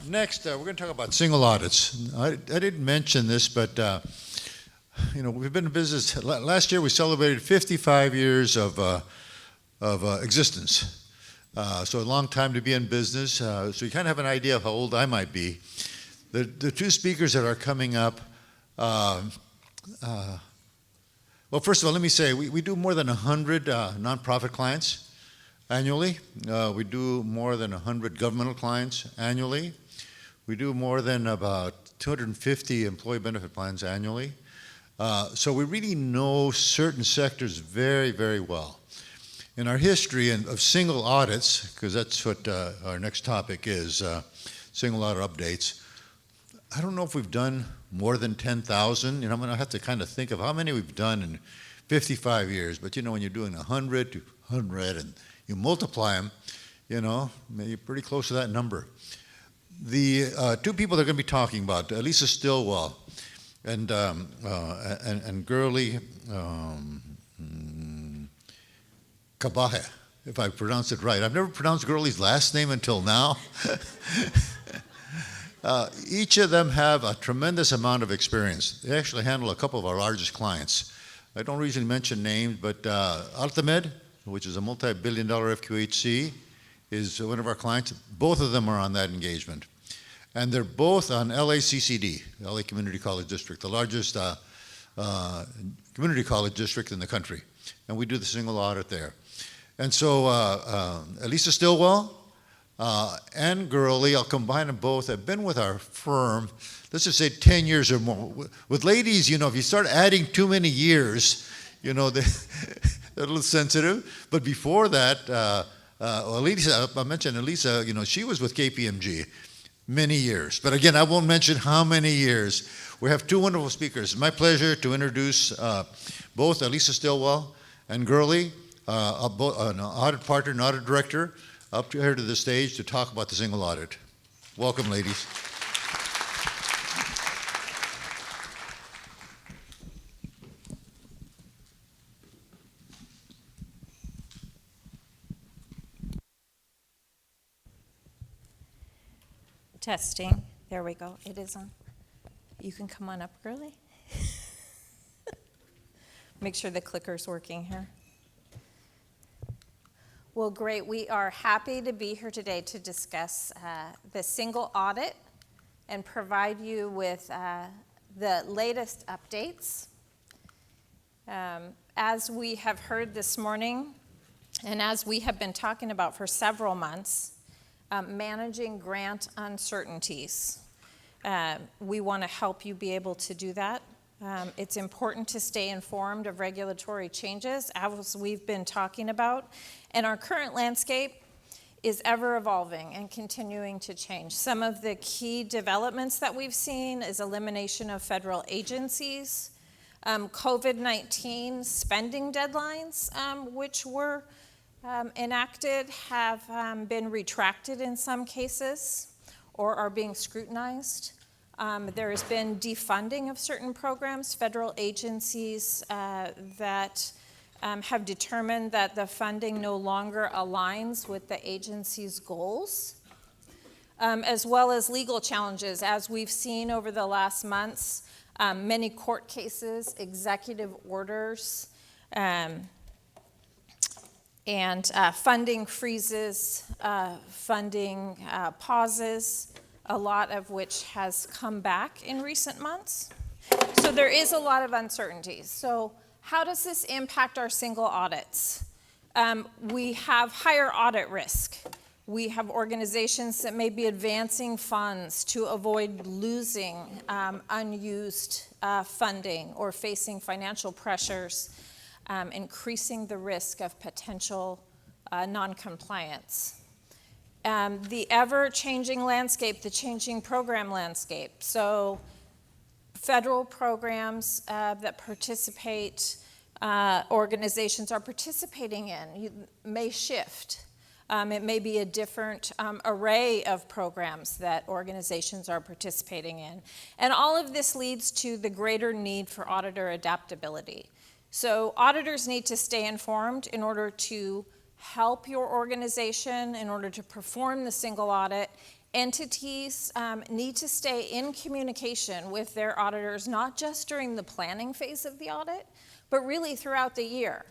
Next, we're going to talk about single audits. I didn't mention this, but we've been in business. Last year, we celebrated 55 years of existence. So a long time to be in business. So you kind of have an idea of how old I might be. The two speakers that are coming up. Well, first of all, let me say we do more than 100 nonprofit clients annually. We do more than 100 governmental clients annually. We do more than about 250 employee benefit plans annually. So we really know certain sectors very, very well. In our history of single audits, because that's what our next topic is, single audit updates, I don't know if we've done more than 10,000. I'm going to have to kind of think of how many we've done in 55 years. But when you're doing 100 to 100 and you multiply them, maybe pretty close to that number. The two people they're going to be talking about, Lisa Stillwell and Gurley Kabahe, if I pronounce it right. I've never pronounced Gurley's last name until now. Each of them have a tremendous amount of experience. They actually handle a couple of our largest clients. I don't usually mention names, but Altamed, which is a multi-billion-dollar FQHC, is one of our clients. Both of them are on that engagement. And they're both on LACCD, LA Community College District, the largest community college district in the country. And we do the single audit there. And so Lisa Stillwell and Gurley, I'll combine them both, have been with our firm, let's just say 10 years or more. With ladies, if you start adding too many years, they're a little sensitive. But before that, Lisa, I mentioned Elisa, she was with KPMG many years. But again, I won't mention how many years. We have two wonderful speakers. It's my pleasure to introduce both Lisa Stillwell and Gurley, an audit partner and audit director, up here to the stage to talk about the single audit. Welcome, ladies. Testing. There we go. It is on. You can come on up, Gurley. Make sure the clicker's working here. Well, great. We are happy to be here today to discuss the single audit and provide you with the latest updates. As we have heard this morning, and as we have been talking about for several months, managing grant uncertainties. We want to help you be able to do that. It's important to stay informed of regulatory changes, as we've been talking about. And our current landscape is ever evolving and continuing to change. Some of the key developments that we've seen is elimination of federal agencies, COVID-19 spending deadlines, which were enacted, have been retracted in some cases or are being scrutinized. There has been defunding of certain programs, federal agencies that have determined that the funding no longer aligns with the agency's goals, as well as legal challenges. As we've seen over the last months, many court cases, executive orders, and funding freezes, funding pauses, a lot of which has come back in recent months. So there is a lot of uncertainties. So how does this impact our single audits? We have higher audit risk. We have organizations that may be advancing funds to avoid losing unused funding or facing financial pressures, increasing the risk of potential noncompliance. The ever-changing landscape, the changing program landscape. So federal programs that participate, organizations are participating in may shift. It may be a different array of programs that organizations are participating in. And all of this leads to the greater need for auditor adaptability. So auditors need to stay informed in order to help your organization, in order to perform the single audit, Entities need to stay in communication with their auditors, not just during the planning phase of the audit, but really throughout the year.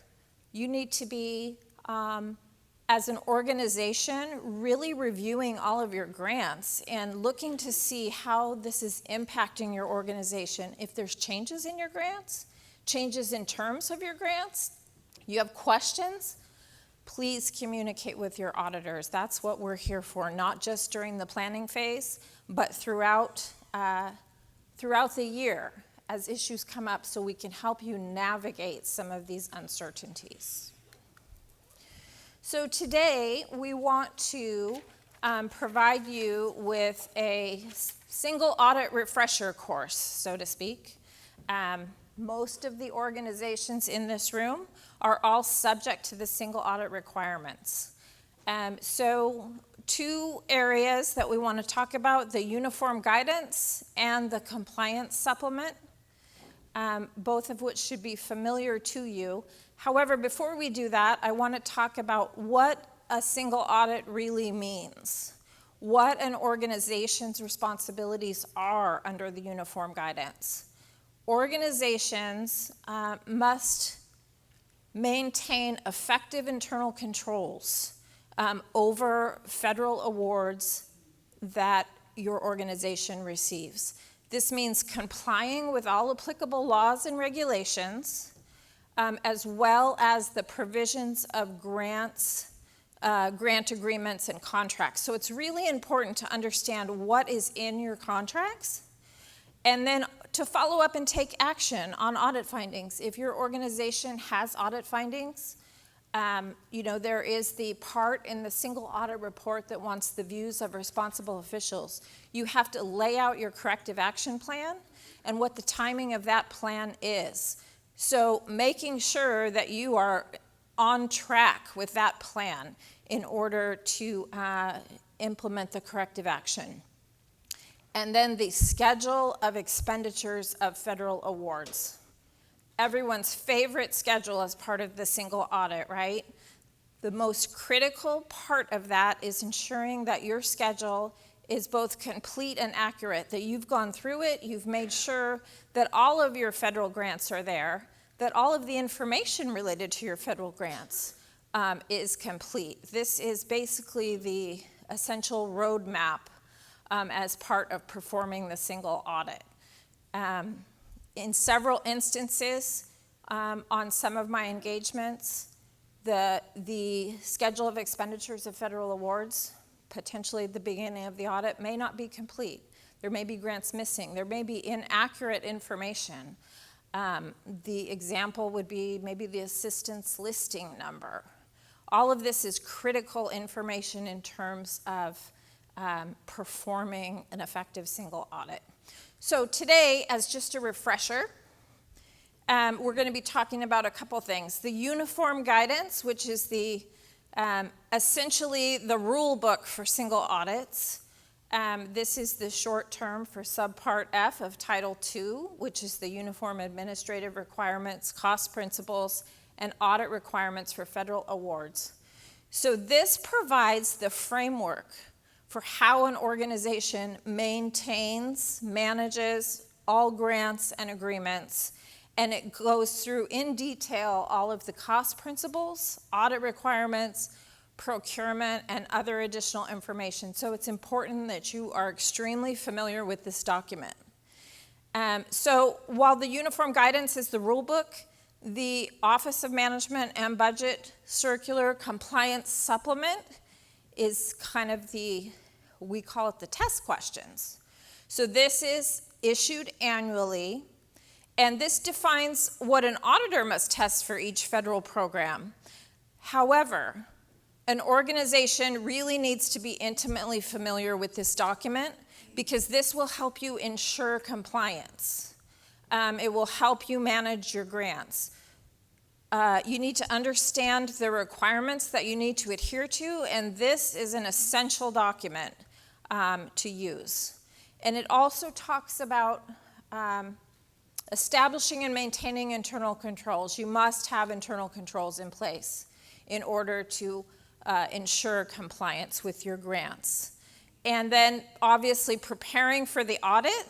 You need to be, as an organization, really reviewing all of your grants and looking to see how this is impacting your organization. If there's changes in your grants, changes in terms of your grants, you have questions, please communicate with your auditors. That's what we're here for, not just during the planning phase, but throughout the year as issues come up, so we can help you navigate some of these uncertainties. So today we want to provide you with a single audit refresher course, so to speak. Most of the organizations in this room are all subject to the single audit requirements. So 2 areas that we want to talk about, the uniform guidance and the compliance supplement, both of which should be familiar to you. However, before we do that, I want to talk about what a single audit really means, what an organization's responsibilities are under the uniform guidance. Organizations must maintain effective internal controls over federal awards that your organization receives. This means complying with all applicable laws and regulations, as well as the provisions of grants, grant agreements, and contracts. So it's really important to understand what is in your contracts, and then to follow up and take action on audit findings. If your organization has audit findings, there is the part in the single audit report that wants the views of responsible officials. You have to lay out your corrective action plan and what the timing of that plan is. So making sure that you are on track with that plan in order to implement the corrective action. And then the schedule of expenditures of federal awards. Everyone's favorite schedule as part of the single audit, right? The most critical part of that is ensuring that your schedule is both complete and accurate, that you've gone through it, you've made sure that all of your federal grants are there, that all of the information related to your federal grants is complete. This is basically the essential roadmap as part of performing the single audit. In several instances, on some of my engagements, the schedule of expenditures of federal awards, potentially at the beginning of the audit, may not be complete. There may be grants missing. There may be inaccurate information. The example would be maybe the assistance listing number. All of this is critical information in terms of performing an effective single audit. So today, as just a refresher, we're going to be talking about a couple things. The uniform guidance, which is the essentially the rule book for single audits. This is the short term for subpart F of Title II, which is the uniform administrative requirements, cost principles, and audit requirements for federal awards. So this provides the framework for how an organization maintains, manages all grants and agreements, and it goes through in detail all of the cost principles, audit requirements, procurement, and other additional information. So it's important that you are extremely familiar with this document. So while the uniform guidance is the rule book, the Office of Management and Budget Circular Compliance Supplement is kind of we call it the test questions. So this is issued annually, and this defines what an auditor must test for each federal program. However, an organization really needs to be intimately familiar with this document because this will help you ensure compliance. It will help you manage your grants. You need to understand the requirements that you need to adhere to, and this is an essential document to use. And it also talks about establishing and maintaining internal controls. You must have internal controls in place in order to ensure compliance with your grants. And then obviously preparing for the audit,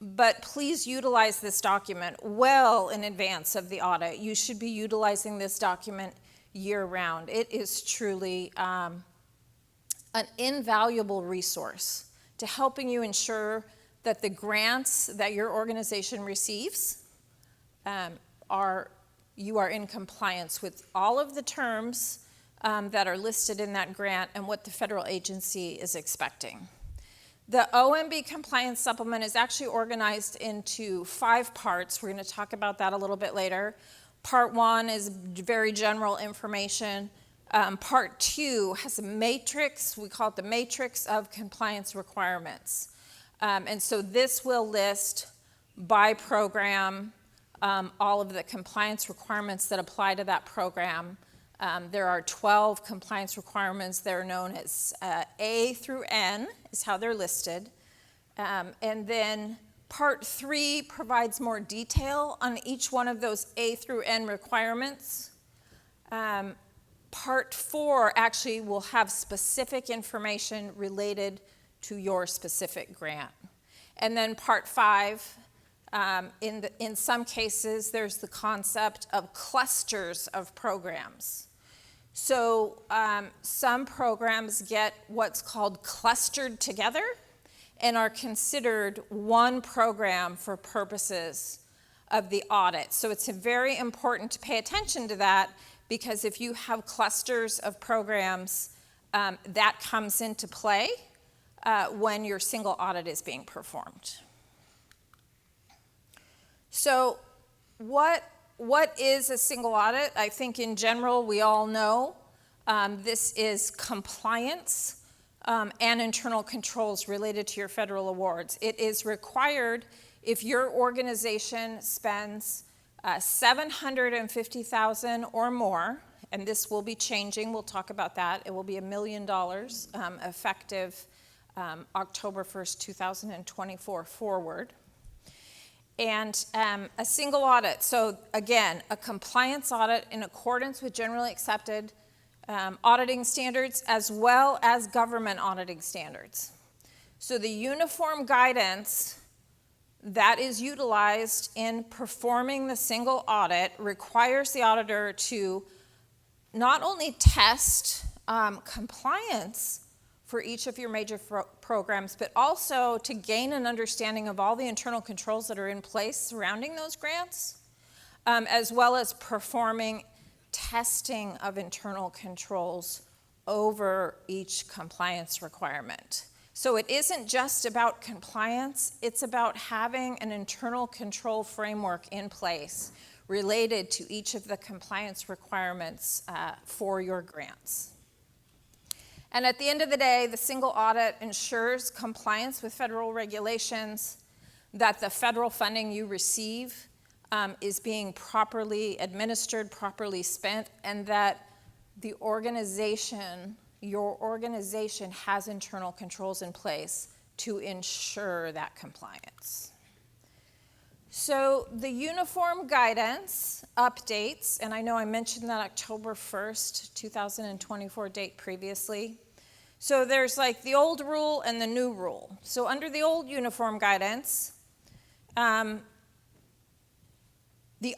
but please utilize this document well in advance of the audit. You should be utilizing this document year-round. It is truly an invaluable resource to helping you ensure that the grants that your organization receives you are in compliance with all of the terms that are listed in that grant and what the federal agency is expecting. The OMB compliance supplement is actually organized into 5 parts. We're going to talk about that a little bit later. Part 1 is very general information. Part 2 has a matrix. We call it the matrix of compliance requirements. And so this will list by program all of the compliance requirements that apply to that program. There are 12 compliance requirements. They're known as A through N is how they're listed. And then Part 3 provides more detail on each one of those A through N requirements. Part 4 actually will have specific information related to your specific grant. And then Part 5, in some cases, there's the concept of clusters of programs. So some programs get what's called clustered together and are considered one program for purposes of the audit. So it's very important to pay attention to that, because if you have clusters of programs, that comes into play when your single audit is being performed. So what is a single audit? I think in general we all know this is compliance and internal controls related to your federal awards. It is required if your organization spends $750,000 or more, and this will be changing, we'll talk about that. It will be $1 million effective October 1st, 2024 forward. And a single audit, so again, a compliance audit in accordance with generally accepted auditing standards as well as government auditing standards. So the uniform guidance that is utilized in performing the single audit requires the auditor to not only test compliance for each of your major programs, but also to gain an understanding of all the internal controls that are in place surrounding those grants, as well as performing testing of internal controls over each compliance requirement. So it isn't just about compliance, it's about having an internal control framework in place related to each of the compliance requirements for your grants. And at the end of the day, the single audit ensures compliance with federal regulations, that the federal funding you receive is being properly administered, properly spent, and that the organization, your organization, has internal controls in place to ensure that compliance. So the uniform guidance updates, and I know I mentioned that October 1st, 2024 date previously. So there's like the old rule and the new rule. So under the old uniform guidance, the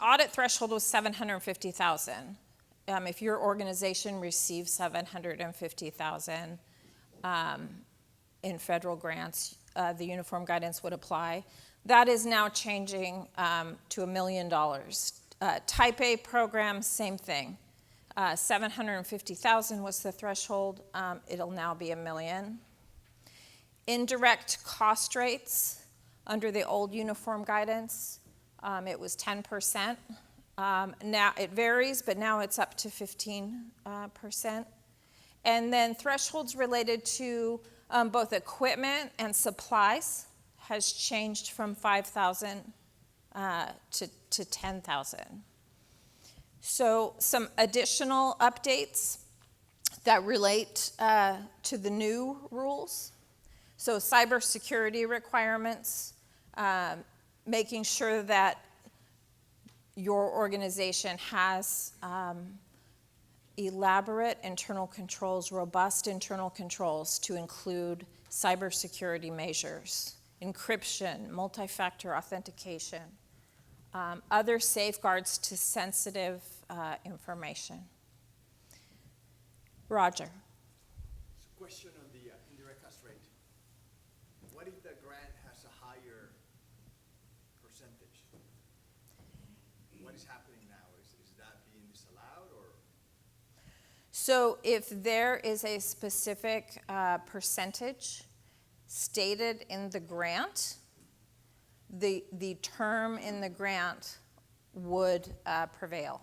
audit threshold was $750,000. If your organization receives $750,000 in federal grants, the uniform guidance would apply. That is now changing to $1 million. Type A programs, same thing. $750,000 was the threshold. It'll now be $1 million. Indirect cost rates under the old uniform guidance, it was 10%. Now it varies, but now it's up to 15%. And then thresholds related to both equipment and supplies has changed from 5,000 to 10,000. So some additional updates that relate to the new rules. So cybersecurity requirements, making sure that your organization has elaborate internal controls, robust internal controls to include cybersecurity measures, encryption, multi-factor authentication, other safeguards to sensitive information. Roger. Question on the indirect cost rate. What if the grant has a higher percentage? What is happening now? Is that being disallowed or? So if there is a specific percentage stated in the grant, the term in the grant would prevail.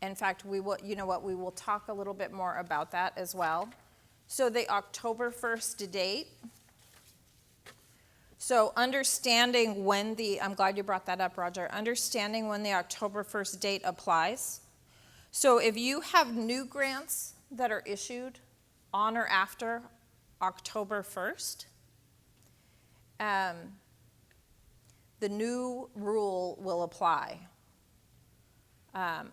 In fact, we will, you know what, we will talk a little bit more about that as well. So the October 1st date. So understanding when I'm glad you brought that up, Roger, understanding when the October 1st date applies. So if you have new grants that are issued on or after October 1st, the new rule will apply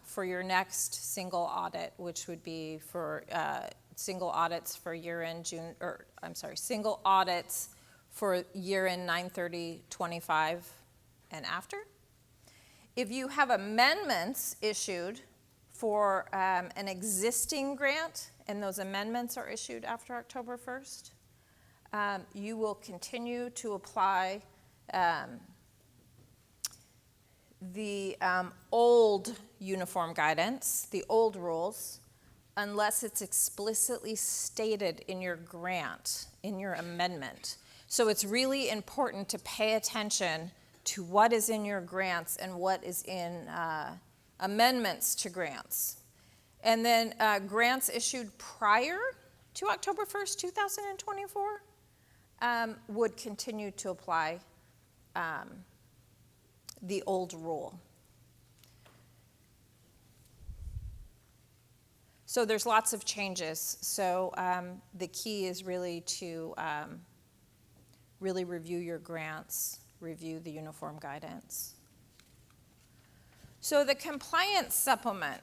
for your next single audit, which would be for single audits for year-end single audits for year-end 9/30/25 and after. If you have amendments issued for an existing grant, and those amendments are issued after October 1st, you will continue to apply the old uniform guidance, the old rules, unless it's explicitly stated in your grant, in your amendment. So it's really important to pay attention to what is in your grants and what is in amendments to grants. And then grants issued prior to October 1st, 2024 would continue to apply the old rule. So there's lots of changes. So the key is really to really review your grants, review the uniform guidance. So the compliance supplement.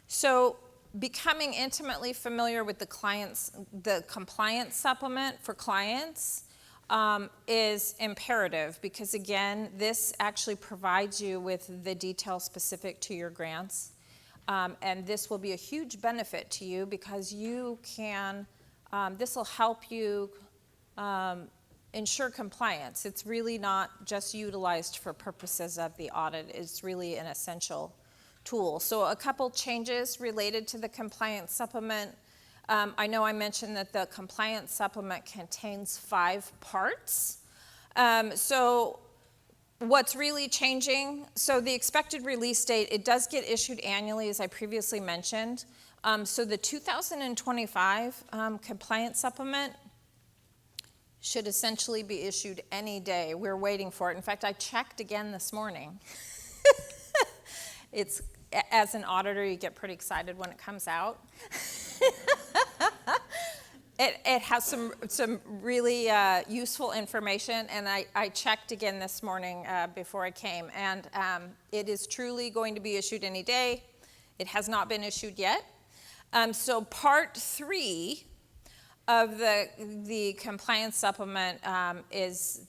So becoming intimately familiar with the compliance supplement for clients is imperative because, again, this actually provides you with the details specific to your grants. And this will be a huge benefit to you because you can, this will help you ensure compliance. It's really not just utilized for purposes of the audit. It's really an essential tool. So a couple changes related to the compliance supplement. I know I mentioned that the compliance supplement contains 5 parts. So what's really changing, so the expected release date, it does get issued annually, as I previously mentioned. So the 2025 compliance supplement should essentially be issued any day. We're waiting for it. In fact, I checked again this morning. It's, as an auditor, you get pretty excited when it comes out. It has some really useful information, and I checked again this morning before I came, and it is truly going to be issued any day. It has not been issued yet. So part 3 of the compliance supplement is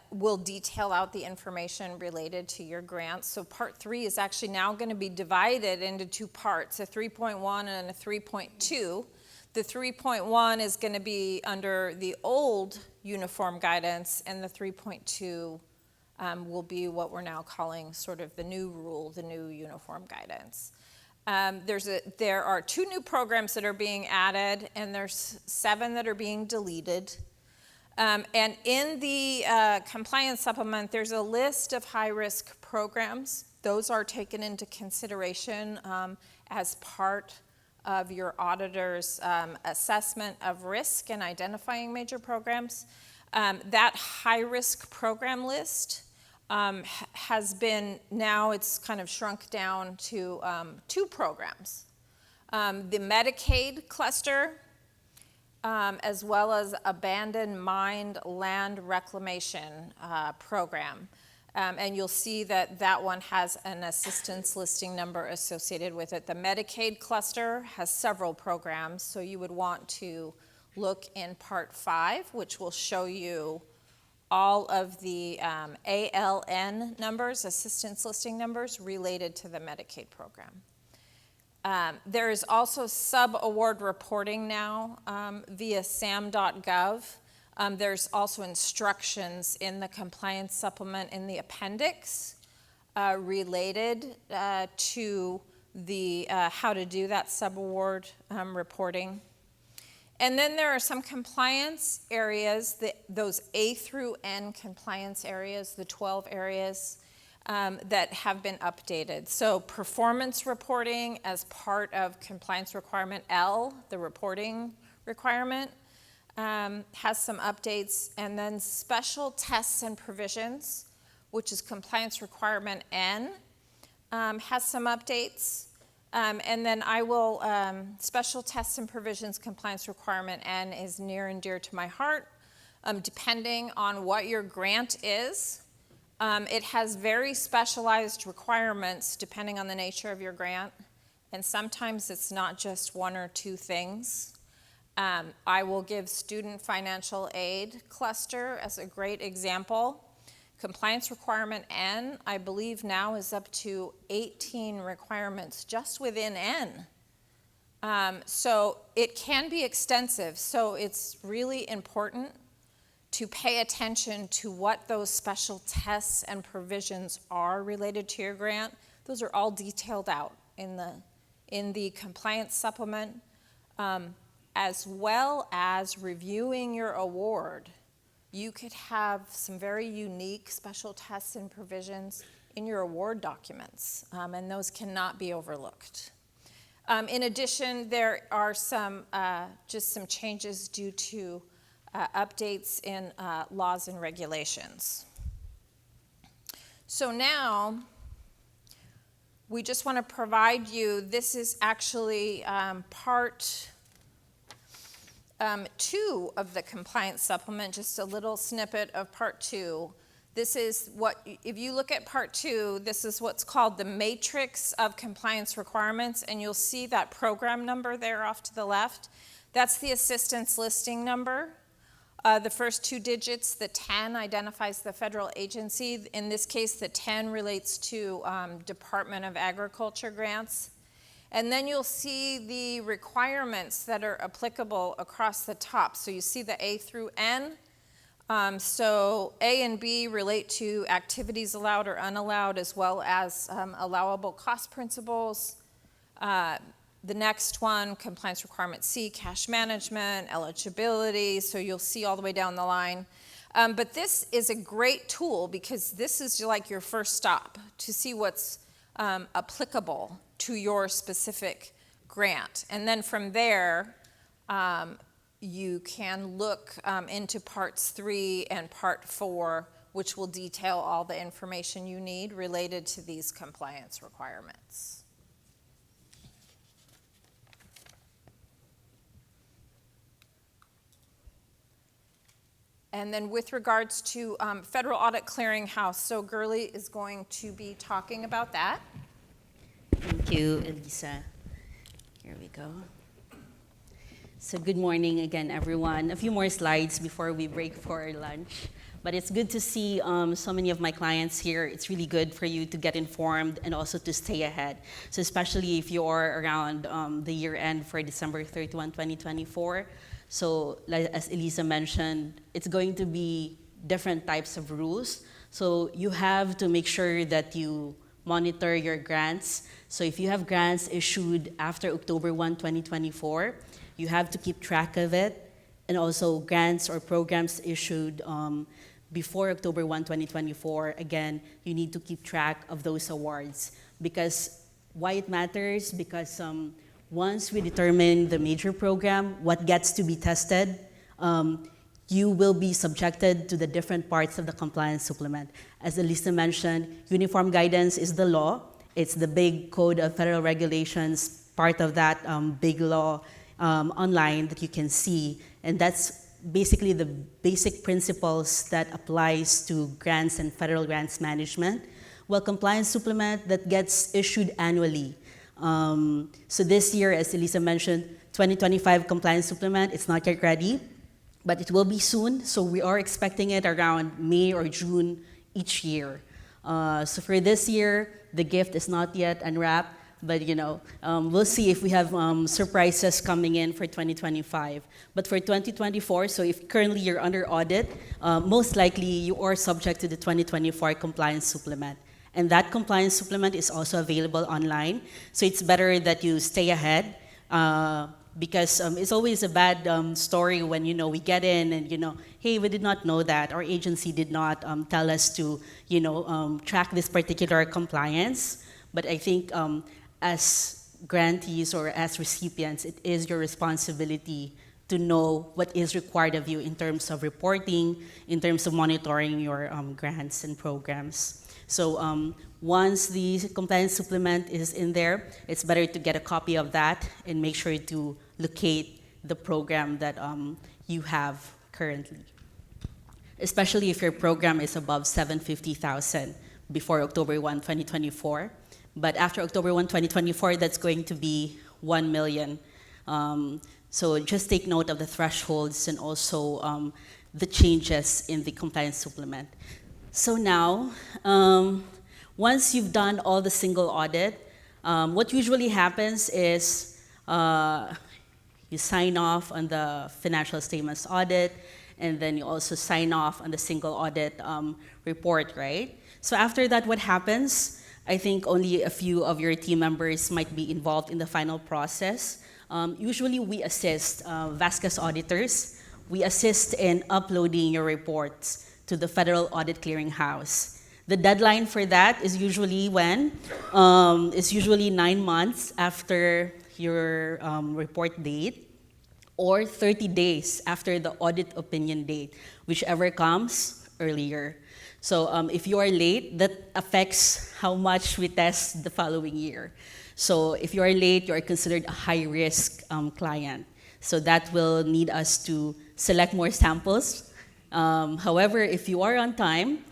will detail out the information related to your grants. So part 3 is actually now going to be divided into 2 parts, a 3.1 and a 3.2. The 3.1 is going to be under the old uniform guidance, and the 3.2 will be what we're now calling sort of the new rule, the new uniform guidance. There are 2 new programs that are being added, and there's 7 that are being deleted. And in the compliance supplement, there's a list of high-risk programs. Those are taken into consideration as part of your auditor's assessment of risk and identifying major programs. That high-risk program list has been, now it's kind of shrunk down to 2 programs. The Medicaid cluster as well as abandoned mine land reclamation program. And you'll see that that one has an assistance listing number associated with it. The Medicaid cluster has several programs, so you would want to look in Part 5, which will show you all of the ALN numbers, assistance listing numbers, related to the Medicaid program. There is also sub-award reporting now via sam.gov. There's also instructions in the compliance supplement in the appendix related to the how to do that sub-award reporting. And then there are some compliance areas, those A through N compliance areas, the 12 areas that have been updated. So performance reporting as part of compliance requirement L, the reporting requirement, has some updates. And then special tests and provisions, which is compliance requirement N, has some updates. And then I will, special tests and provisions compliance requirement N is near and dear to my heart. Depending on what your grant is, it has very specialized requirements depending on the nature of your grant. And sometimes it's not just one or two things. I will give student financial aid cluster as a great example. Compliance requirement N, I believe now is up to 18 requirements just within N. So it can be extensive. So it's really important to pay attention to what those special tests and provisions are related to your grant. Those are all detailed out in the compliance supplement, as well as reviewing your award. You could have some very unique special tests and provisions in your award documents, and those cannot be overlooked. In addition, there are just some changes due to updates in laws and regulations. So now, we just want to provide you, this is actually part 2 of the compliance supplement, just a little snippet of part 2. This is what, if you look at part 2, this is what's called the matrix of compliance requirements, and you'll see that program number there off to the left. That's the assistance listing number. The first 2 digits, the 10, identifies the federal agency. In this case, the 10 relates to Department of Agriculture grants. And then you'll see the requirements that are applicable across the top. So you see the A through N. So A and B relate to activities allowed or unallowed, as well as allowable cost principles. The next one, compliance requirement C, cash management, eligibility. So you'll see all the way down the line. But this is a great tool because this is like your first stop to see what's applicable to your specific grant. And then from there, you can look into parts 3 and part 4, which will detail all the information you need related to these compliance requirements. And then with regards to Federal Audit Clearinghouse, so Gurley is going to be talking about that. Thank you, Elisa. Here we go. So good morning again, everyone. A few more slides before we break for lunch. But it's good to see so many of my clients here. It's really good for you to get informed and also to stay ahead. So especially if you're around the year end for December 31, 2024. So as Elisa mentioned, it's going to be different types of rules. So you have to make sure that you monitor your grants. So if you have grants issued after October 1, 2024, you have to keep track of it. And also grants or programs issued before October 1, 2024, again, you need to keep track of those awards. Because why it matters? Because once we determine the major program, what gets to be tested, you will be subjected to the different parts of the compliance supplement. As Elisa mentioned, uniform guidance is the law. It's the big code of federal regulations. Part of that big law online that you can see, and that's basically the basic principles that applies to grants and federal grants management. Well, compliance supplement that gets issued annually. So this year, as Elisa mentioned, 2025 compliance supplement, it's not yet ready, but it will be soon. So we are expecting it around May or June each year. So for this year, the gift is not yet unwrapped, but we'll see if we have surprises coming in for 2025. But for 2024, so if currently you're under audit, most likely you are subject to the 2024 compliance supplement. And that compliance supplement is also available online. So it's better that you stay ahead because it's always a bad story when we get in and hey, we did not know that our agency did not tell us to track this particular compliance. But I think as grantees or as recipients, it is your responsibility to know what is required of you in terms of reporting, in terms of monitoring your grants and programs. So once the compliance supplement is in there, it's better to get a copy of that and make sure to locate the program that you have currently, especially if your program is above 750,000 before October 1, 2024. But after October 1, 2024, that's going to be 1 million. So just take note of the thresholds and also the changes in the compliance supplement. So now, once you've done all the single audit, what usually happens is you sign off on the financial statements audit, and then you also sign off on the single audit report, right? So after that, what happens? I think only a few of your team members might be involved in the final process. Usually we assist Vasquez auditors. We assist in uploading your reports to the Federal Audit Clearinghouse. The deadline for that is usually when? It's usually 9 months after your report date or 30 days after the audit opinion date, whichever comes earlier. So if you are late, that affects how much we test the following year. So if you are late, you are considered a high-risk client. So that will need us to select more samples. However, if you are on time,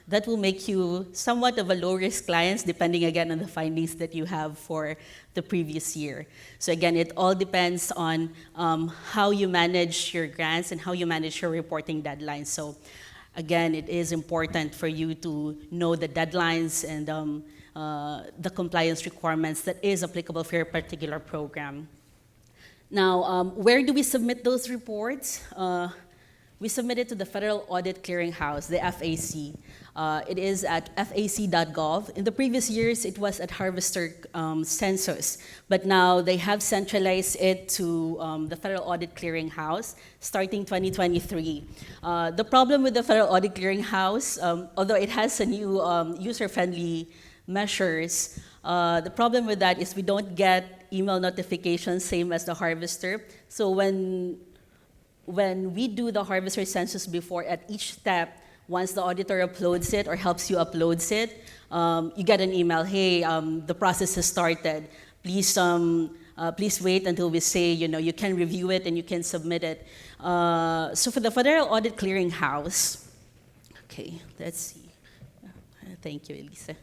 that will make you somewhat of a low-risk client, depending again on the findings that you have for the previous year. So again, it all depends on how you manage your grants and how you manage your reporting deadlines. So again, it is important for you to know the deadlines and the compliance requirements that is applicable for your particular program. Now, where do we submit those reports? We submit it to the Federal Audit Clearinghouse, the FAC. It is at fac.gov. In the previous years, it was at Harvester Census, but now they have centralized it to the Federal Audit Clearinghouse starting 2023. The problem with the Federal Audit Clearinghouse, although it has a new user-friendly measures, the problem with that is we don't get email notifications, same as the Harvester. So when we do the Harvester Census before, at each step, once the auditor uploads it or helps you uploads it, you get an email, hey, the process has started. Please wait until we say, you can review it and you can submit it. So for the Federal Audit Clearinghouse, okay, let's see. Thank you, Elisa.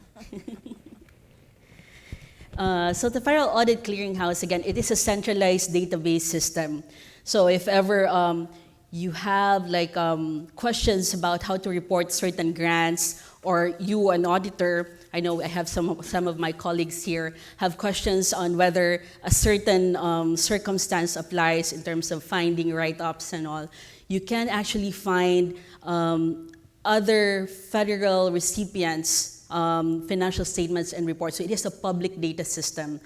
So the Federal Audit Clearinghouse, again, it is a centralized database system. So if ever you have questions about how to report certain grants, or you, an auditor, I know I have some of my colleagues here, have questions on whether a certain circumstance applies in terms of finding write-ups and all, you can actually find other federal recipients' financial statements and reports. So it is a public data system.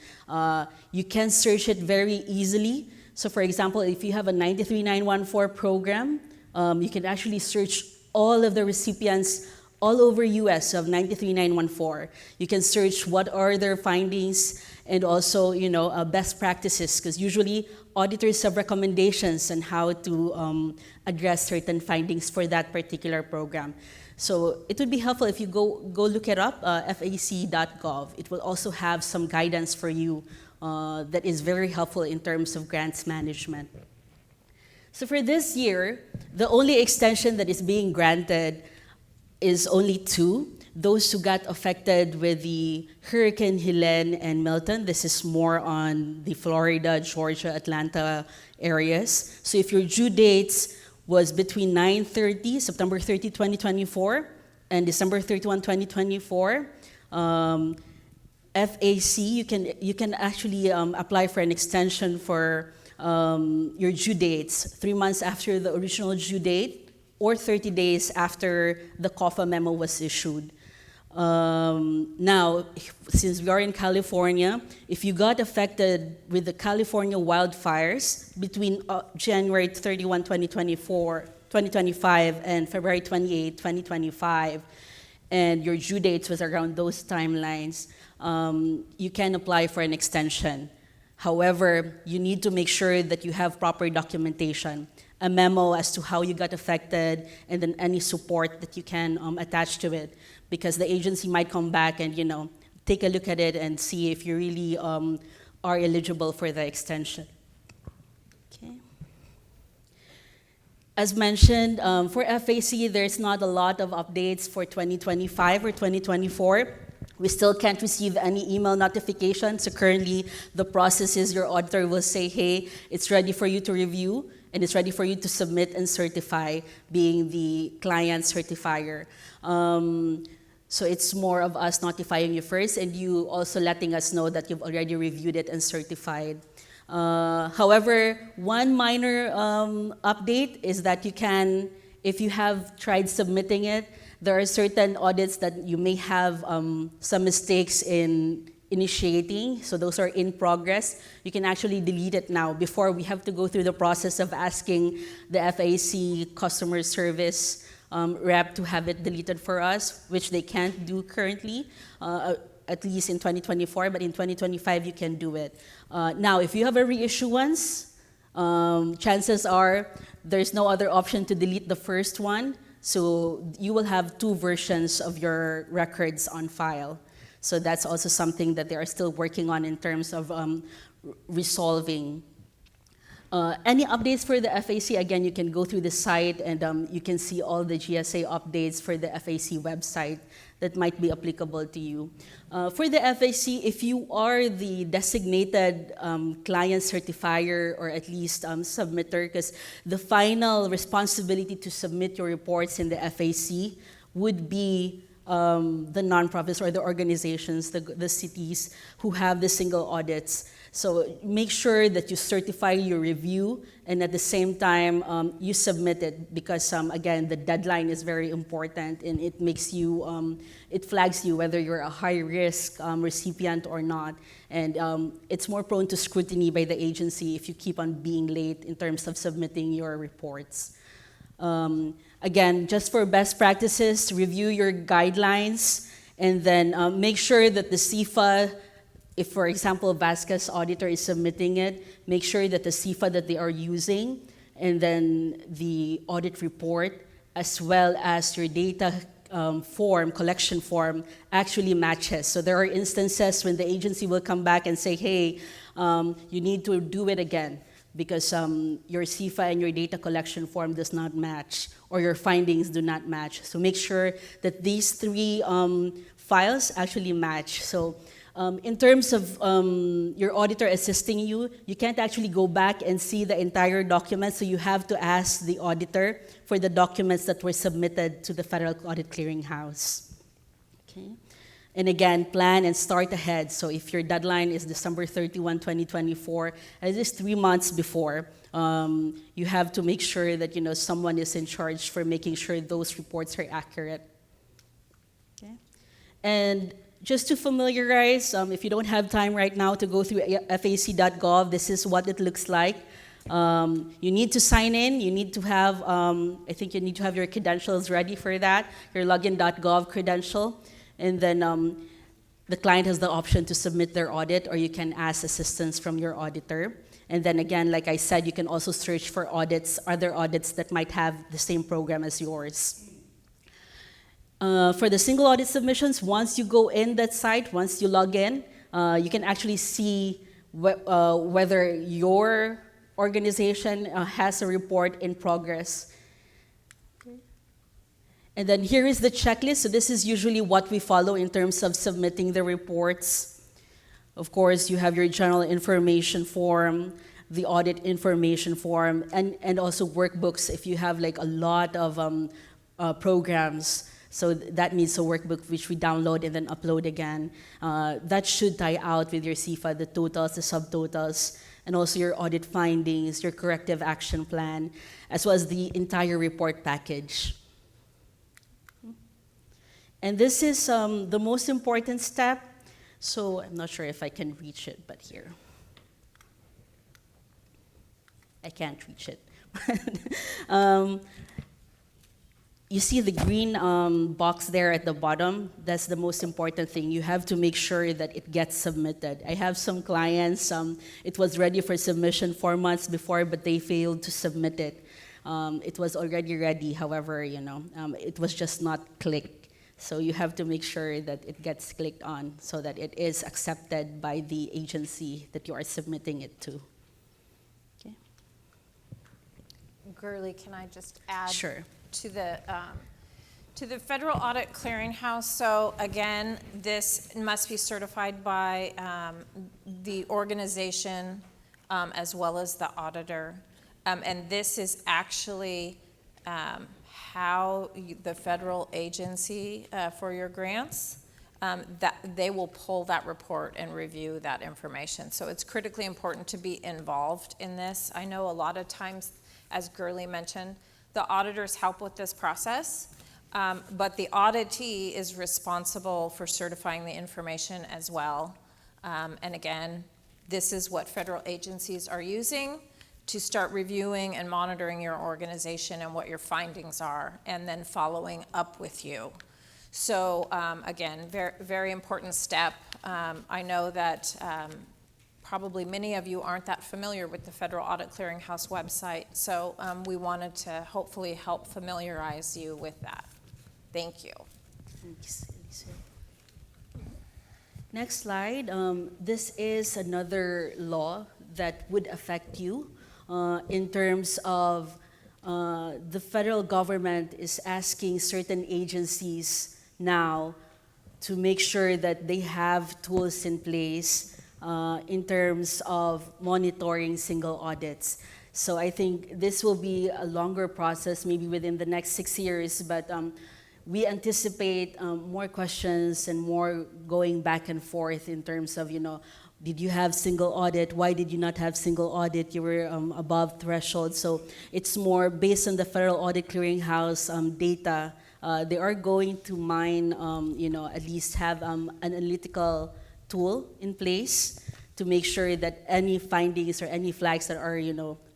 You can search it very easily. So for example, if you have a 93914 program, you can actually search all of the recipients all over US of 93914. You can search what are their findings and also best practices, because usually auditors have recommendations on how to address certain findings for that particular program. So it would be helpful if you go look it up, fac.gov. It will also have some guidance for you that is very helpful in terms of grants management. So for this year, the only extension that is being granted is only two. Those who got affected with the Hurricane Helene and Milton. This is more on the Florida, Georgia, Atlanta areas. So if your due dates was between 9/30, September 30, 2024, and December 31, 2024, FAC, you can actually apply for an extension for your due dates 3 months after the original due date or 30 days after the COFA memo was issued. Now, since we are in California, if you got affected with the California wildfires between January 31, 2025 and February 28, 2025, and your due dates was around those timelines, you can apply for an extension. However, you need to make sure that you have proper documentation, a memo as to how you got affected, and then any support that you can attach to it, because the agency might come back and take a look at it and see if you really are eligible for the extension. Okay. As mentioned, for FAC, there's not a lot of updates for 2025 or 2024. We still can't receive any email notifications. So currently, the process is your auditor will say, hey, it's ready for you to review, and it's ready for you to submit and certify, being the client certifier. So it's more of us notifying you first, and you also letting us know that you've already reviewed it and certified. However, one minor update is that you can, if you have tried submitting it, there are certain audits that you may have some mistakes in initiating, so those are in progress. You can actually delete it now before we have to go through the process of asking the FAC customer service rep to have it deleted for us, which they can't do currently, at least in 2024, but in 2025 you can do it. Now, if you have a reissuance, chances are there's no other option to delete the first one, so you will have two versions of your records on file. So that's also something that they are still working on in terms of resolving. Any updates for the FAC, again, you can go through the site and you can see all the GSA updates for the FAC website that might be applicable to you. For the FAC, if you are the designated client certifier or at least submitter, because the final responsibility to submit your reports in the FAC would be the nonprofits or the organizations, the cities who have the single audits. So make sure that you certify your review and at the same time you submit it, because again, the deadline is very important and it makes you, it flags you whether you're a high risk recipient or not. And it's more prone to scrutiny by the agency if you keep on being late in terms of submitting your reports. Again, just for best practices, review your guidelines and then make sure that the CIFA, if, for example, Vasquez auditor is submitting it, make sure that the CIFA that they are using and then the audit report, as well as your data form, collection form, actually matches. So there are instances when the agency will come back and say, hey, you need to do it again because your CIFA and your data collection form does not match or your findings do not match. So make sure that these three files actually match. So in terms of your auditor assisting you, you can't actually go back and see the entire document, so you have to ask the auditor for the documents that were submitted to the Federal Audit Clearinghouse. Okay. And again, plan and start ahead. So if your deadline is December 31, 2024, at least 3 months before, you have to make sure that someone is in charge for making sure those reports are accurate. Okay. And just to familiarize, if you don't have time right now to go through fac.gov, this is what it looks like. You need to sign in. You need to have, I think you need to have your credentials ready for that, your login.gov credential. And then the client has the option to submit their audit, or you can ask assistance from your auditor. And then again, like I said, you can also search for audits, other audits that might have the same program as yours. For the single audit submissions, once you go in that site, once you log in, you can actually see whether your organization has a report in progress. And then here is the checklist. So this is usually what we follow in terms of submitting the reports. Of course, you have your general information form, the audit information form, and also workbooks if you have like a lot of programs. So that needs a workbook which we download and then upload again. That should tie out with your CFA, the totals, the subtotals, and also your audit findings, your corrective action plan, as well as the entire report package. And this is the most important step. So I'm not sure if I can reach it, but here. I can't reach it. You see the green box there at the bottom? That's the most important thing. You have to make sure that it gets submitted. I have some clients, it was ready for submission 4 months before, but they failed to submit it. It was already ready, however, it was just not clicked. So you have to make sure that it gets clicked on so that it is accepted by the agency that you are submitting it to. Okay. Gurley, can I just add? Sure. To the Federal Audit Clearinghouse. So again, this must be certified by the organization as well as the auditor. And this is actually how the federal agency for your grants, that they will pull that report and review that information. So it's critically important to be involved in this. I know a lot of times, as Gurley mentioned, the auditors help with this process, but the auditee is responsible for certifying the information as well. And again, this is what federal agencies are using to start reviewing and monitoring your organization and what your findings are, and then following up with you. So again, very, very important step. I know that probably many of you aren't that familiar with the Federal Audit Clearinghouse website, so we wanted to hopefully help familiarize you with that. Thank you. Thanks, Elisa. Next slide. This is another law that would affect you in terms of the federal government is asking certain agencies now to make sure that they have tools in place in terms of monitoring single audits. So I think this will be a longer process, maybe within the next 6 years, but we anticipate more questions and more going back and forth in terms of, did you have single audit? Why did you not have single audit? You were above threshold. So it's more based on the Federal Audit Clearinghouse data. They are going to mine, at least have an analytical tool in place to make sure that any findings or any flags that are,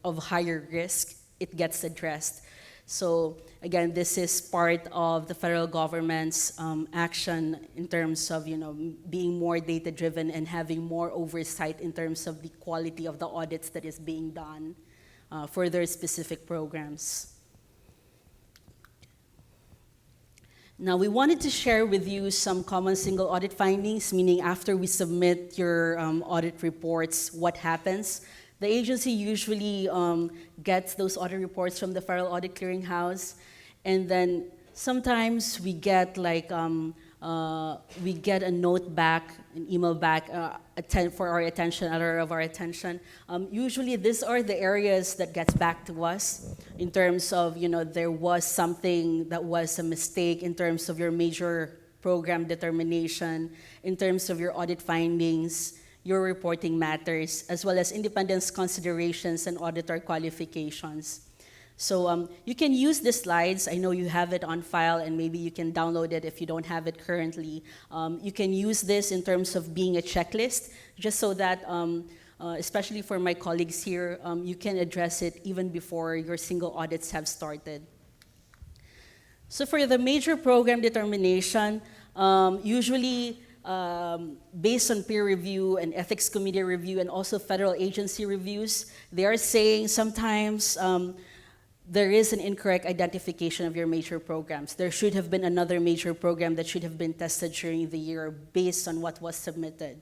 of higher risk, it gets addressed. So again, this is part of the federal government's action in terms of, being more data-driven and having more oversight in terms of the quality of the audits that is being done for their specific programs. Now, we wanted to share with you some common single audit findings, meaning after we submit your audit reports, what happens. The agency usually gets those audit reports from the Federal Audit Clearinghouse, and then sometimes we get we get a note back, an email back for our attention, other of our attention. Usually these are the areas that gets back to us in terms of, there was something that was a mistake in terms of your major program determination, in terms of your audit findings, your reporting matters, as well as independence considerations and auditor qualifications. So you can use the slides. I know you have it on file, and maybe you can download it if you don't have it currently. You can use this in terms of being a checklist, just so that, especially for my colleagues here, you can address it even before your single audits have started. So for the major program determination, usually based on peer review and ethics committee review and also federal agency reviews, they are saying sometimes there is an incorrect identification of your major programs. There should have been another major program that should have been tested during the year based on what was submitted.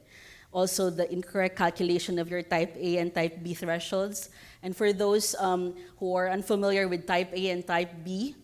also the incorrect calculation of your type A and type B thresholds. And for those who are unfamiliar with type A and type B,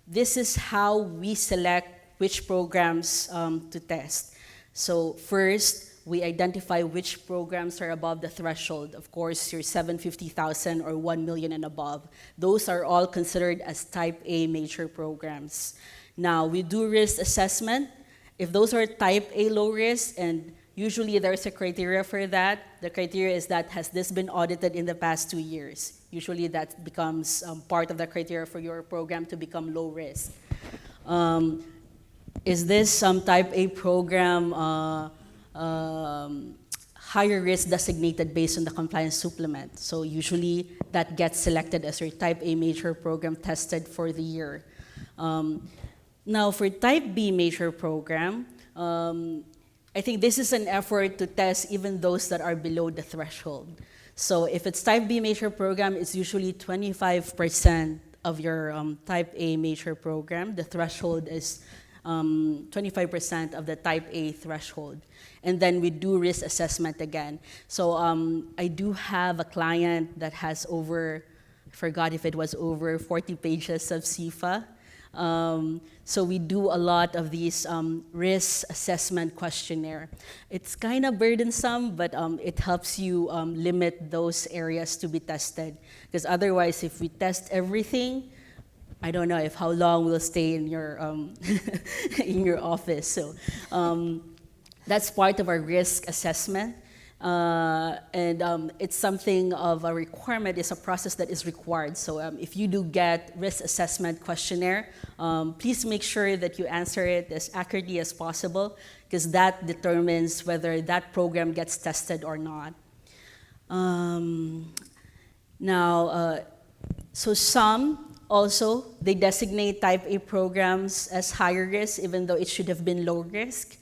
this is how we select which programs to test. So first, we identify which programs are above the threshold. Of course, your 750,000 or 1 million and above. Those are all considered as type A major programs. Now, we do risk assessment. If those are type A low risk, and usually there's a criteria for that, the criteria is that has this been audited in the past 2 years? Usually that becomes part of the criteria for your program to become low risk. Is this type A program higher risk designated based on the compliance supplement? So usually that gets selected as your type A major program tested for the year. Now for type B major program, I think this is an effort to test even those that are below the threshold. So if it's type B major program, it's usually 25% of your type A major program. The threshold is 25% of the type A threshold. And then we do risk assessment again. So I do have a client that has over, I forgot if it was over 40 pages of CIFA. So we do a lot of these risk assessment questionnaire. It's kind of burdensome, but it helps you limit those areas to be tested. Because otherwise, if we test everything, I don't know if how long we'll stay in your in your office. So that's part of our risk assessment. And it's something of a requirement, it's a process that is required. So if you do get risk assessment questionnaire, please make sure that you answer it as accurately as possible, because that determines whether that program gets tested or not. So some also, they designate type A programs as higher risk, even though it should have been low risk.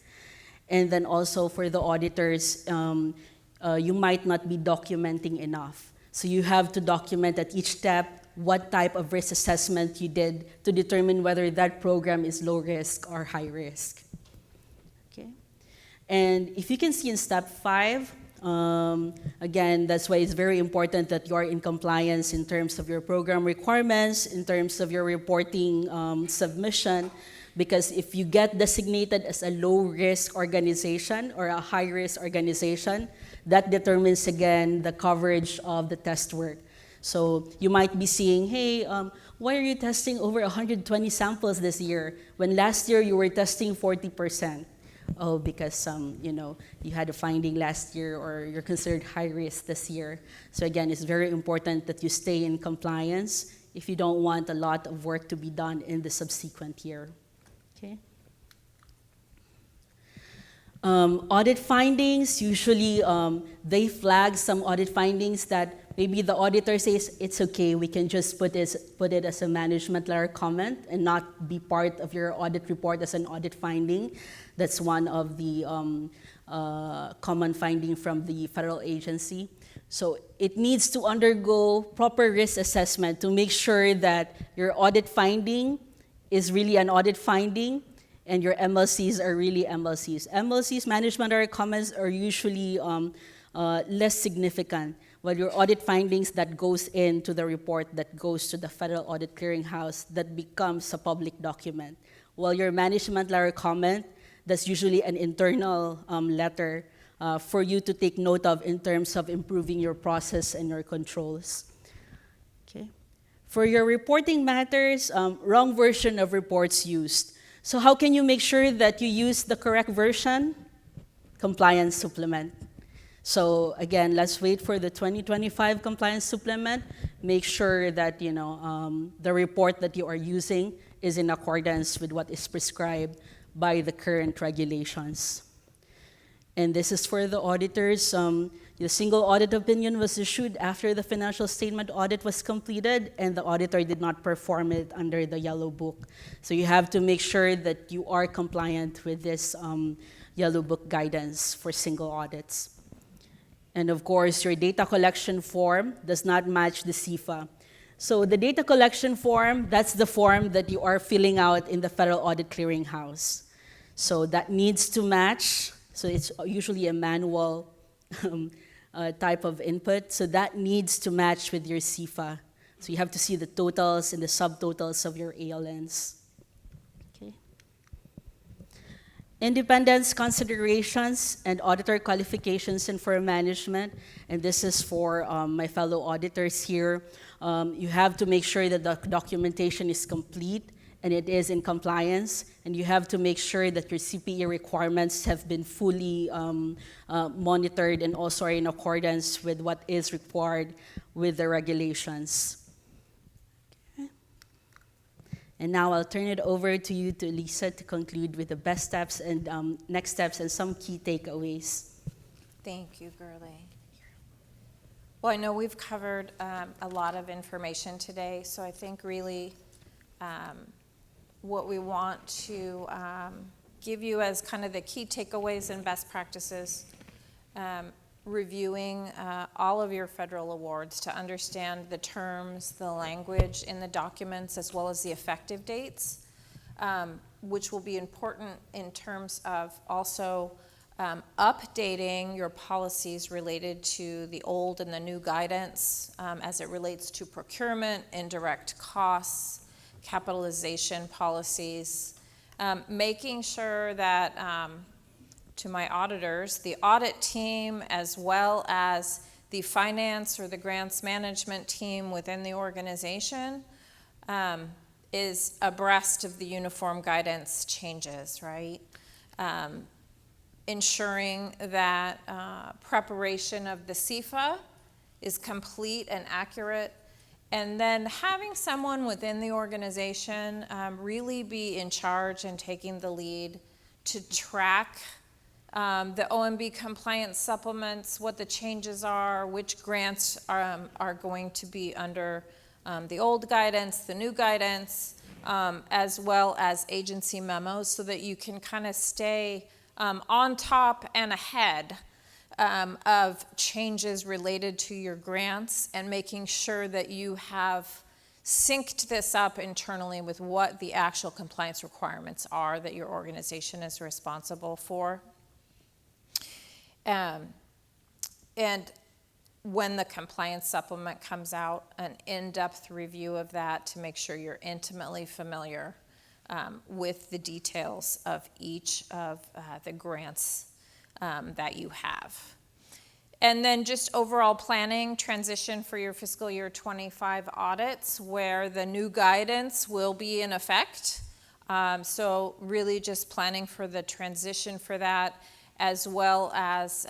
And then also for the auditors, you might not be documenting enough. So you have to document at each step what type of risk assessment you did to determine whether that program is low risk or high risk. Okay. And if you can see in step 5, again, that's why it's very important that you are in compliance in terms of your program requirements, in terms of your reporting submission. Because if you get designated as a low-risk organization or a high-risk organization, that determines, again, the coverage of the test work. So you might be seeing, hey, why are you testing over 120 samples this year when last year you were testing 40%? Oh, because you had a finding last year or you're considered high risk this year. So again, it's very important that you stay in compliance if you don't want a lot of work to be done in the subsequent year. Okay. Audit findings, usually they flag some audit findings that maybe the auditor says it's okay, we can just put it as a management letter comment and not be part of your audit report as an audit finding. That's one of the common finding from the federal agency. So it needs to undergo proper risk assessment to make sure that your audit finding is really an audit finding, and your MLCs are really MLCs. MLCs, management letter comments, are usually less significant, while your audit findings that goes into the report that goes to the Federal Audit Clearinghouse, that becomes a public document. While your management letter comment, that's usually an internal letter for you to take note of in terms of improving your process and your controls. Okay. For your reporting matters, wrong version of reports used. So how can you make sure that you use the correct version? Compliance supplement. So again, let's wait for the 2025 compliance supplement. Make sure that the report that you are using is in accordance with what is prescribed by the current regulations. And this is for the auditors. The single audit opinion was issued after the financial statement audit was completed, and the auditor did not perform it under the yellow book. So you have to make sure that you are compliant with this yellow book guidance for single audits. And of course, your data collection form does not match the CIFA. So the data collection form, that's the form that you are filling out in the Federal Audit Clearinghouse. So that needs to match So it's usually a manual type of input. So that needs to match with your CFA. So you have to see the totals and the subtotals of your ALNs. Okay. Independence considerations and auditor qualifications and for management. And this is for my fellow auditors here. You have to make sure that the documentation is complete and it is in compliance. And you have to make sure that your CPE requirements have been fully monitored and also are in accordance with what is required with the regulations. Okay. And now I'll turn it over to you, to Lisa, to conclude with the best steps and next steps and some key takeaways. Thank you, Gurley. Well, I know we've covered a lot of information today, so I think really what we want to give you as kind of the key takeaways and best practices, reviewing all of your federal awards to understand the terms, the language in the documents, as well as the effective dates, which will be important in terms of also updating your policies related to the old and the new guidance as it relates to procurement, indirect costs, capitalization policies, making sure that, to my auditors, the audit team as well as the finance or the grants management team within the organization is abreast of the uniform guidance changes, right? Ensuring that preparation of the CFA is complete and accurate, and then having someone within the organization really be in charge and taking the lead to track the OMB compliance supplements, what the changes are, which grants are going to be under the old guidance, the new guidance, as well as agency memos, so that you can kind of stay on top and ahead of changes related to your grants, and making sure that you have synced this up internally with what the actual compliance requirements are that your organization is responsible for. And when the compliance supplement comes out, an in-depth review of that to make sure you're intimately familiar with the details of each of the grants that you have. And then just overall planning, transition for your fiscal year 25 audits, where the new guidance will be in effect. So really just planning for the transition for that, as well as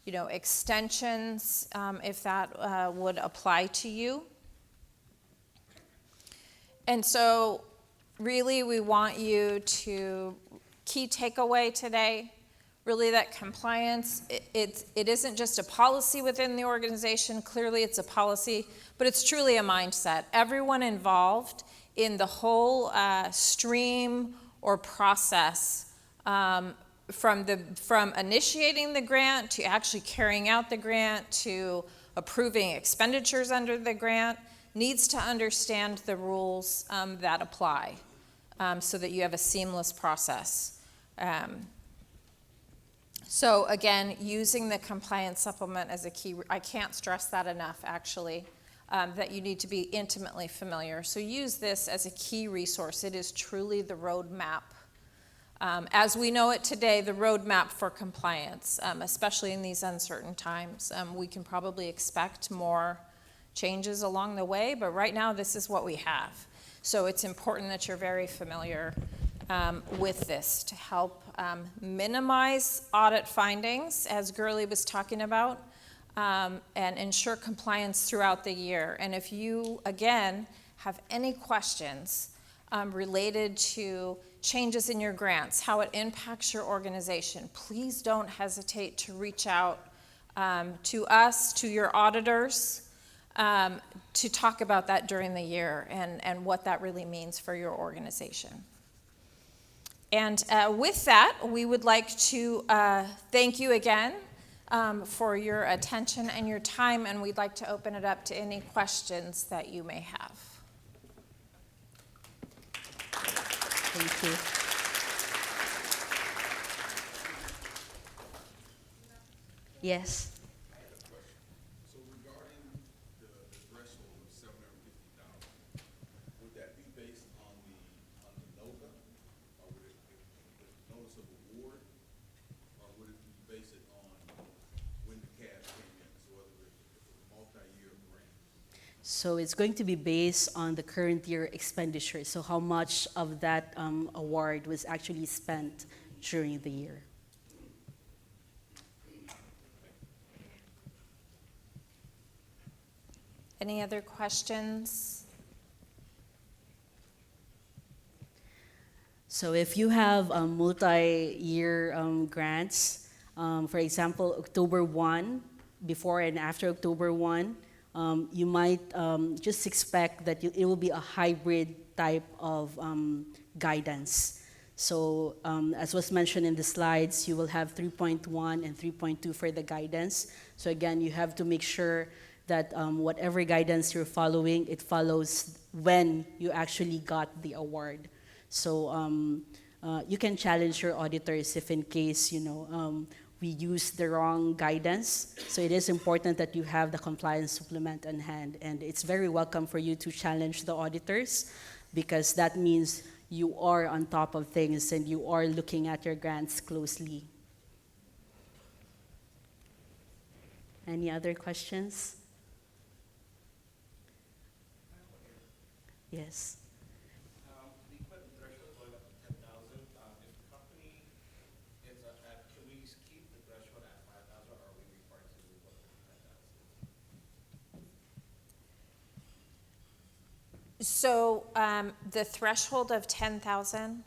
extensions if that would apply to you. And so really we want you to, key takeaway today, really that compliance, it isn't just a policy within the organization. Clearly it's a policy, but it's truly a mindset. Everyone involved in the whole stream or process, from initiating the grant to actually carrying out the grant to approving expenditures under the grant, needs to understand the rules that apply, so that you have a seamless process. So again, using the compliance supplement as a key, I can't stress that enough actually, that you need to be intimately familiar. So use this as a key resource. It is truly the roadmap. As we know it today, the roadmap for compliance, especially in these uncertain times. We can probably expect more changes along the way, but right now this is what we have. So it's important that you're very familiar with this to help minimize audit findings, as Gurley was talking about, and ensure compliance throughout the year. And if you, again, have any questions related to changes in your grants, how it impacts your organization, please don't hesitate to reach out to us, to your auditors, to talk about that during the year and what that really means for your organization. And with that, we would like to thank you again for your attention and your time, and we'd like to open it up to any questions that you may have. Thank you. Yes. I had a question. So regarding the threshold of 750,000, would that be based on the NOGA? Or would it, the notice of award? Or would it be based on when the cash came in? So whether it was a multi-year grant? So it's going to be based on the current year expenditure. So how much of that award was actually spent during the year. Any other questions? So if you have multi-year grants, for example, October 1, before and after October 1, you might just expect that it will be a hybrid type of guidance. So as was mentioned in the slides, you will have 3.1 and 3.2 for the guidance. So again, you have to make sure that whatever guidance you're following, it follows when you actually got the award. So you can challenge your auditors if in case, we use the wrong guidance. So it is important that you have the compliance supplement on hand. And it's very welcome for you to challenge the auditors because that means you are on top of things and you are looking at your grants closely. Any other questions? Yes. The equipment threshold going up to 10,000, if the company is at, can we keep the threshold at 5,000 or are we required to move up to 10,000? So the threshold of 10,000,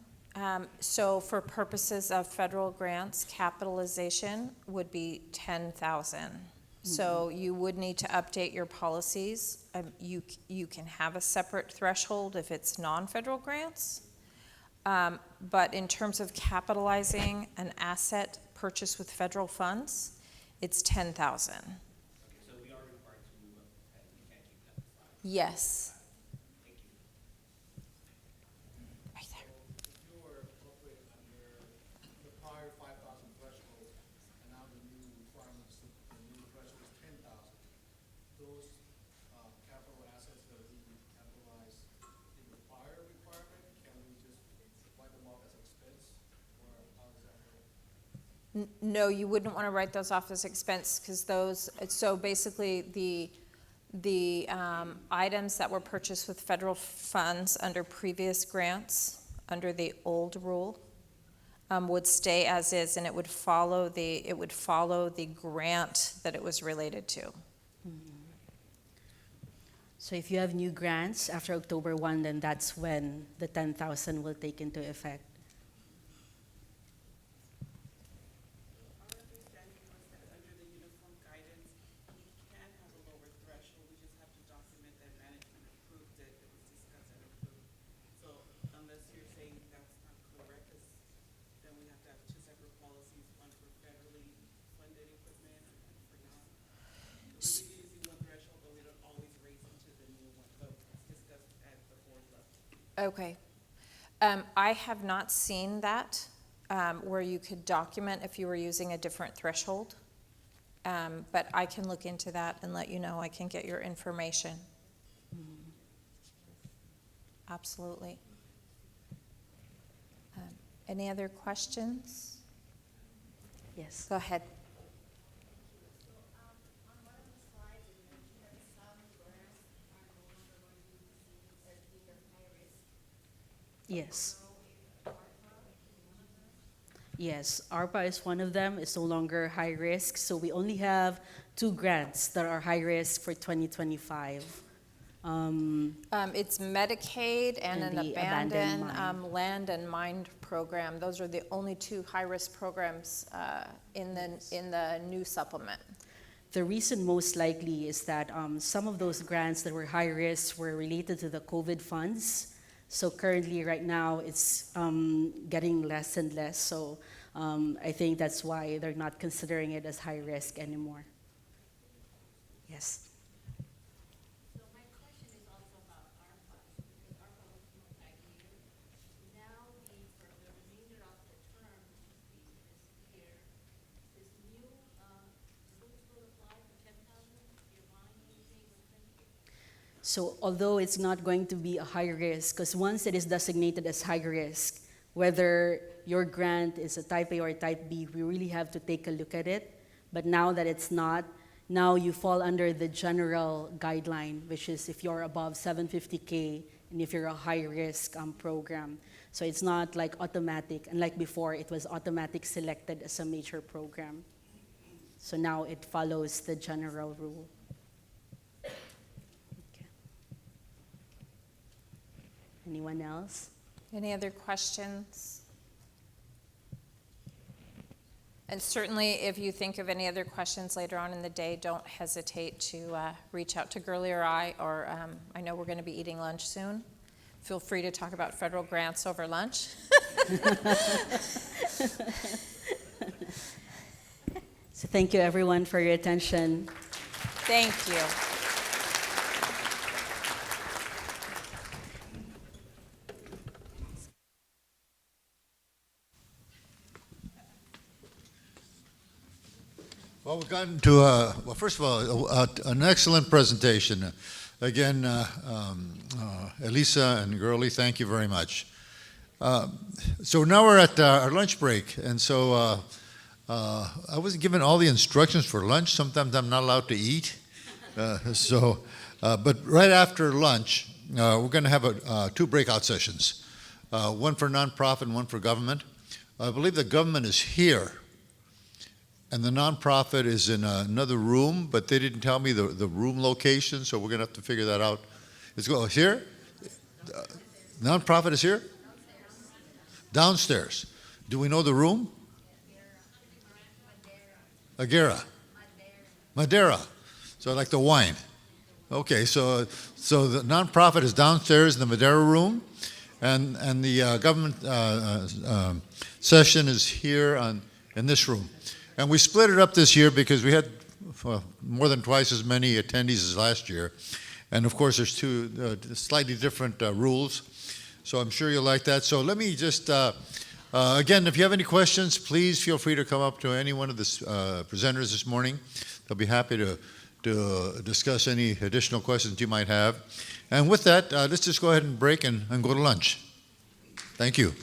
so for purposes of federal grants, capitalization would be 10,000. So you would need to update your policies. You can have a separate threshold if it's non-federal grants. But in terms of capitalizing an asset purchased with federal funds, it's 10,000. Okay, so we are required to move up to 10, we can't keep that at 5. Yes. Thank you. Right there. If you were operating under the prior 5,000 threshold, and now the new requirements, the new threshold is 10,000, those capital assets that are being capitalized in the prior requirement, can we just write them off as expense, or how does that work? No, you wouldn't want to write those off as expense because so basically the items that were purchased with federal funds under previous grants, under the old rule, would stay as is and it would follow the grant that it was related to. So if you have new grants after October 1, then that's when the 10,000 will take into effect. Our understanding was that under the uniform guidance, we can have a lower threshold, we just have to document that management approved it, it was discussed and approved. So unless you're saying that's not correct, 'cause then we have to have two separate policies, one for federally funded equipment and one for non. So we're using one threshold, but we don't always raise into the new one, but it's discussed at the board level. Okay. I have not seen that, where you could document if you were using a different threshold. But I can look into that and let you know. I can get your information. Absolutely. Any other questions? Yes. Go ahead. On one of the slides, it mentioned that some grants are no longer going to be received as being high risk. Yes. So if ARPA is one of them, Yes, ARPA is one of them. It's no longer high risk. So we only have 2 grants that are high risk for 2025. It's Medicaid and And an the abandoned abandoned land and mine program. Those are the only 2 high-risk programs in the new supplement. The reason most likely is that some of those grants that were high risk were related to the COVID funds. So currently, right now, it's getting less and less. So I think that's why they're not considering it as high risk anymore. Yes. so my question is also about ARPA, because ARPA was multi-year. Now, for the remainder of the term, which is this year, this new So although it's not going to be a high risk, because once it is designated as high risk, whether your grant is a type A or a type B, we really have to take a look at it. But now that it's not, now you fall under the general guideline, which is if you're above 750K and if you're a high risk program. So it's not like automatic, and like before, it was automatic selected as a major program. So now it follows the general rule. Okay. Anyone else? Any other questions? And certainly, if you think of any other questions later on in the day, don't hesitate to reach out to Girlie or I, or I know we're going to be eating lunch soon. Feel free to talk about federal grants over lunch. So thank you everyone for your attention. Thank you. Well, we've gotten to, well, first of all, an excellent presentation. Again, Elisa and Girlie, thank you very much. So now we're at our lunch break, and so I wasn't given all the instructions for lunch. Sometimes I'm not allowed to eat. But right after lunch, we're going to have two breakout sessions, one for nonprofit and one for government. I believe the government is here, and the nonprofit is in another room, but they didn't tell me the room location, so we're going to have to figure that out. It's here? Nonprofit is here? Downstairs. Do we know the room? Agera. Madeira. So like the wine. Okay, so the nonprofit is downstairs in the Madeira room, and the government session is here in this room. And we split it up this year because we had more than twice as many attendees as last year. And of course, there's two slightly different rules. So I'm sure you'll like that. So let me just, again, if you have any questions, please feel free to come up to any one of the presenters this morning. They'll be happy to discuss any additional questions you might have. And with that, let's just go ahead and break and go to lunch. Thank you.